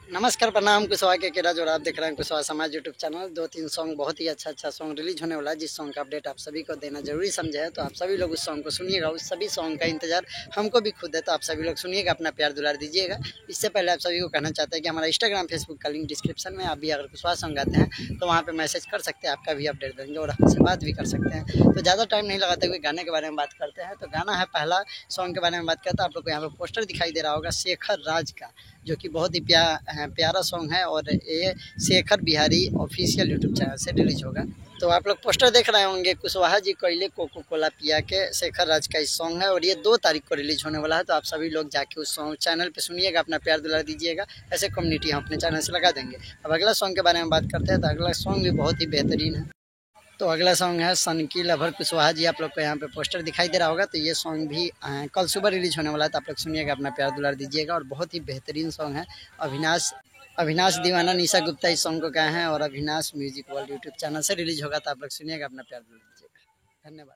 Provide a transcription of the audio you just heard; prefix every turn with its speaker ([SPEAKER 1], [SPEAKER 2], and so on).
[SPEAKER 1] नमस्कार, प्रणाम। कुशवाहा के केरा जो आप देख रहे हैं कुशवाहा समाज यूट्यूब चैनल। 2-3 सॉन्ग बहुत ही अच्छा सॉन्ग रिलीज होने वाला है, जिस सॉन्ग का अपडेट आप सभी को देना जरूरी समझे है। तो आप सभी लोग उस सॉन्ग को सुनिएगा। उस सभी सॉन्ग का इंतजार हमको भी खुद है, तो आप सभी लोग सुनिएगा, अपना प्यार दुलार दीजिएगा। इससे पहले आप सभी को कहना चाहते हैं कि हमारा इंस्टाग्राम फेसबुक का लिंक डिस्क्रिप्शन में। आप भी अगर कुशवाहा सॉन्ग आते हैं तो वहाँ पे मैसेज कर सकते हैं, आपका भी अपडेट देंगे और हमसे बात भी कर सकते हैं। तो ज़्यादा टाइम नहीं लगाते हुए गाने के बारे में बात करते हैं। तो गाना है पहला सॉन्ग के बारे में बात करते हैं। आप लोग को यहाँ पे पोस्टर दिखाई दे रहा होगा शेखर राज का, जो कि बहुत ही प्यारा सॉन्ग है और ये Shekhar Bihari official YouTube channel से रिलीज होगा। तो आप लोग पोस्टर देख रहे होंगे, कुशवाहा जी कोयले कोको कोला पिया के शेखर राज का इस सॉन्ग है और ये 2 तारीख को रिलीज होने वाला है। तो आप सभी लोग जाके उस सॉन्ग चैनल पे सुनिएगा, अपना प्यार दुलार दीजिएगा। ऐसे कम्युनिटी हम अपने चैनल से लगा देंगे। अब अगला सॉन्ग के बारे में बात करते हैं। तो अगला सॉन्ग भी बहुत ही बेहतरीन है। तो अगला सॉन्ग है सन की लवर कुशवाहा जी। आप लोग को यहाँ पे पोस्टर दिखाई दे रहा होगा। तो ये सॉन्ग भी कल सुबह रिलीज होने वाला है। तो आप लोग सुनिएगा, अपना प्यार दुलार दीजिएगा और बहुत ही बेहतरीन सॉन्ग है। अविनाश अविनाश दीवाना निशा गुप्ता इस सॉन्ग को गाए हैं और Avinash music world YouTube channel से रिलीज होगा। तो आप लोग सुनिएगा, अपना प्यार दुलार दीजिएगा। धन्यवाद।